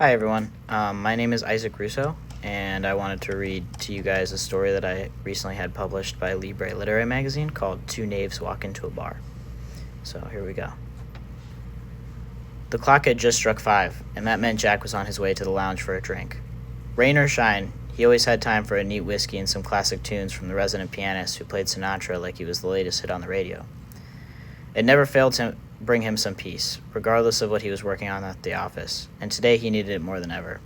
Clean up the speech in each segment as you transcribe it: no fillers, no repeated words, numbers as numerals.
Hi, everyone. My name is Isaac Russo, and I wanted to read to you guys a story that I recently had published by Libre literary magazine called Two Knaves Walk Into a Bar. So here we go. The clock had just struck 5, and that meant Jack was on his way to the lounge for a drink. Rain or shine, he always had time for a neat whiskey and some classic tunes from the resident pianist who played Sinatra like he was the latest hit on the radio. It never failed to bring him some peace, regardless of what he was working on at the office, and today he needed it more than ever.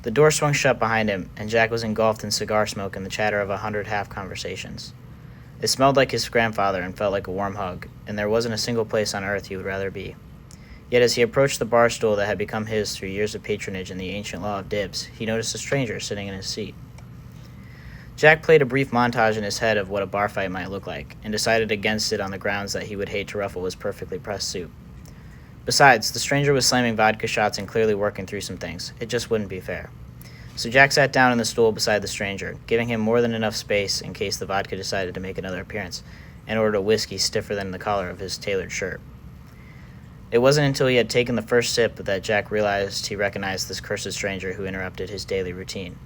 The door swung shut behind him, and Jack was engulfed in cigar smoke and the chatter of 100 half conversations. It smelled like his grandfather and felt like a warm hug, and there wasn't a single place on earth he would rather be. Yet as he approached the bar stool that had become his through years of patronage and the ancient law of dibs, he noticed a stranger sitting in his seat. Jack played a brief montage in his head of what a bar fight might look like, and decided against it on the grounds that he would hate to ruffle his perfectly pressed suit. Besides, the stranger was slamming vodka shots and clearly working through some things. It just wouldn't be fair. So Jack sat down in the stool beside the stranger, giving him more than enough space in case the vodka decided to make another appearance, and ordered a whiskey stiffer than the collar of his tailored shirt. It wasn't until he had taken the first sip that Jack realized he recognized this cursed stranger who interrupted his daily routine.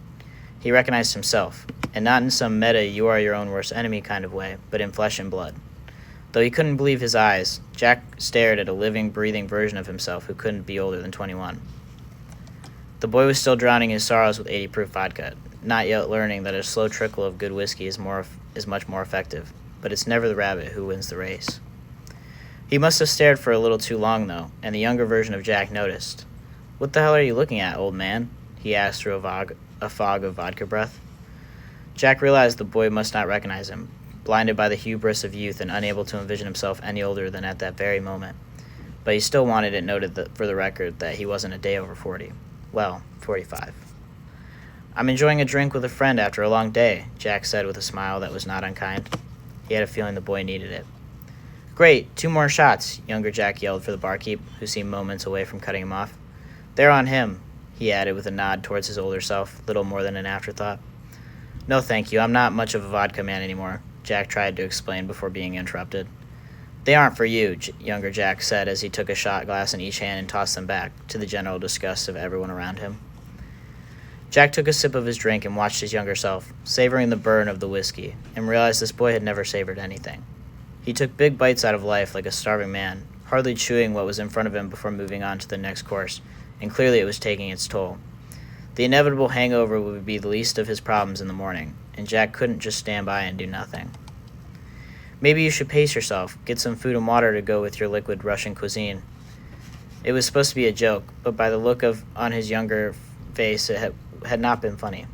He recognized himself, and not in some meta you are your own worst enemy kind of way, but in flesh and blood. Though he couldn't believe his eyes, Jack stared at a living, breathing version of himself who couldn't be older than 21. The boy was still drowning his sorrows with 80 proof vodka, not yet learning that a slow trickle of good whiskey is much more effective, but it's never the rabbit who wins the race. He must have stared for a little too long, though, and the younger version of Jack noticed. "What the hell are you looking at, old man?" he asked through a fog of vodka breath. Jack realized the boy must not recognize him, blinded by the hubris of youth and unable to envision himself any older than at that very moment. But he still wanted it noted for the record that he wasn't a day over 40. Well, 45. "I'm enjoying a drink with a friend after a long day," Jack said with a smile that was not unkind. He had a feeling the boy needed it. "Great, 2 more shots," younger Jack yelled for the barkeep, who seemed moments away from cutting him off. "They're on him," he added with a nod towards his older self, little more than an afterthought. "No, thank you, I'm not much of a vodka man anymore," Jack tried to explain before being interrupted. "They aren't for you," younger Jack said as he took a shot glass in each hand and tossed them back, to the general disgust of everyone around him. Jack took a sip of his drink and watched his younger self, savoring the burn of the whiskey, and realized this boy had never savored anything. He took big bites out of life like a starving man, hardly chewing what was in front of him before moving on to the next course, and clearly it was taking its toll. The inevitable hangover would be the least of his problems in the morning, and Jack couldn't just stand by and do nothing. "Maybe you should pace yourself, get some food and water to go with your liquid Russian cuisine." It was supposed to be a joke, but by the look on his younger face it had not been funny.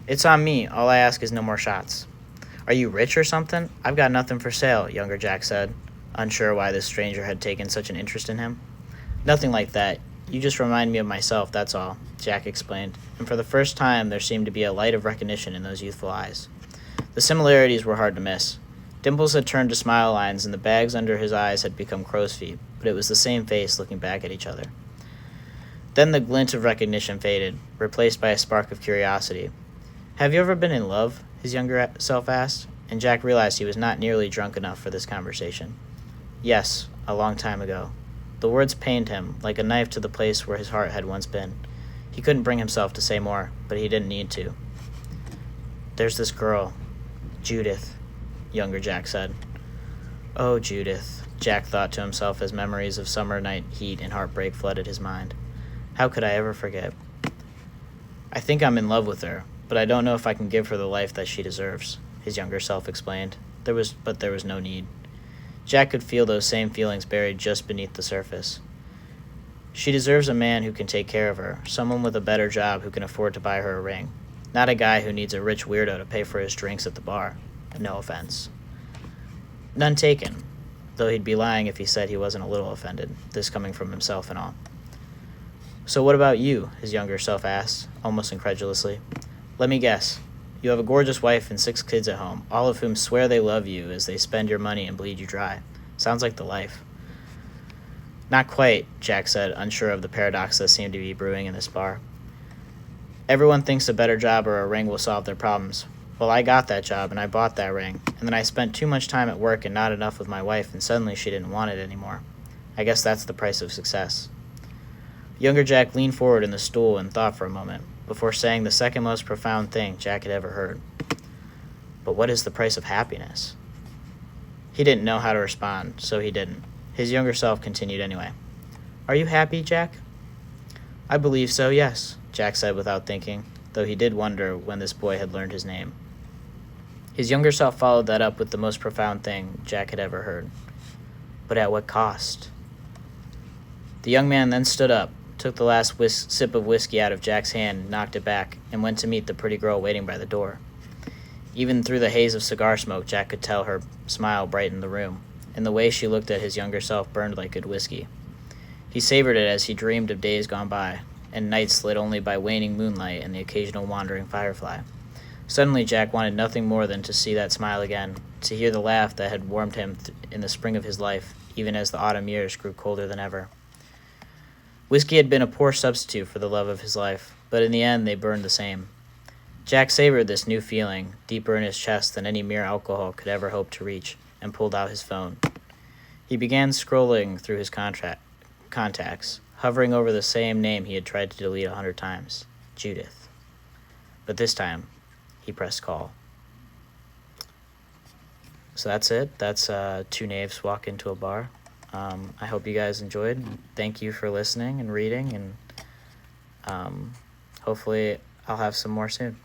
"It's on me, all I ask is no more shots." "Are you rich or something? I've got nothing for sale," younger Jack said, unsure why this stranger had taken such an interest in him. "Nothing like that. You just remind me of myself, that's all," Jack explained, and for the first time there seemed to be a light of recognition in those youthful eyes. The similarities were hard to miss. Dimples had turned to smile lines and the bags under his eyes had become crow's feet, but it was the same face looking back at each other. Then the glint of recognition faded, replaced by a spark of curiosity. "Have you ever been in love?" his younger self asked, and Jack realized he was not nearly drunk enough for this conversation. "Yes, a long time ago." The words pained him, like a knife to the place where his heart had once been. He couldn't bring himself to say more, but he didn't need to. "There's this girl, Judith," younger Jack said. "Oh, Judith," Jack thought to himself as memories of summer night heat and heartbreak flooded his mind. "How could I ever forget? I think I'm in love with her, but I don't know if I can give her the life that she deserves," his younger self explained. There was no need. Jack could feel those same feelings buried just beneath the surface. She deserves a man who can take care of her, someone with a better job who can afford to buy her a ring, not a guy who needs a rich weirdo to pay for his drinks at the bar. No offense. None taken, though he'd be lying if he said he wasn't a little offended, this coming from himself and all. "So what about you?" his younger self asked, almost incredulously. "Let me guess. You have a gorgeous wife and 6 kids at home, all of whom swear they love you as they spend your money and bleed you dry. Sounds like the life." "Not quite," Jack said, unsure of the paradox that seemed to be brewing in this bar. "Everyone thinks a better job or a ring will solve their problems. Well, I got that job and I bought that ring, and then I spent too much time at work and not enough with my wife, and suddenly she didn't want it anymore. I guess that's the price of success." Younger Jack leaned forward in the stool and thought for a moment, before saying the second most profound thing Jack had ever heard. But what is the price of happiness? He didn't know how to respond, so he didn't. His younger self continued anyway. Are you happy, Jack? I believe so, yes, Jack said without thinking, though he did wonder when this boy had learned his name. His younger self followed that up with the most profound thing Jack had ever heard. But at what cost? The young man then stood up, took the last sip of whiskey out of Jack's hand, knocked it back, and went to meet the pretty girl waiting by the door. Even through the haze of cigar smoke, Jack could tell her smile brightened the room, and the way she looked at his younger self burned like good whiskey. He savored it as he dreamed of days gone by, and nights lit only by waning moonlight and the occasional wandering firefly. Suddenly, Jack wanted nothing more than to see that smile again, to hear the laugh that had warmed him in the spring of his life, even as the autumn years grew colder than ever. Whiskey had been a poor substitute for the love of his life, but in the end they burned the same. Jack savored this new feeling, deeper in his chest than any mere alcohol could ever hope to reach, and pulled out his phone. He began scrolling through his contacts, hovering over the same name he had tried to delete 100 times, Judith. But this time, he pressed call. So that's it. That's Two Knaves Walk Into a Bar. I hope you guys enjoyed. Thank you for listening and reading, and hopefully I'll have some more soon.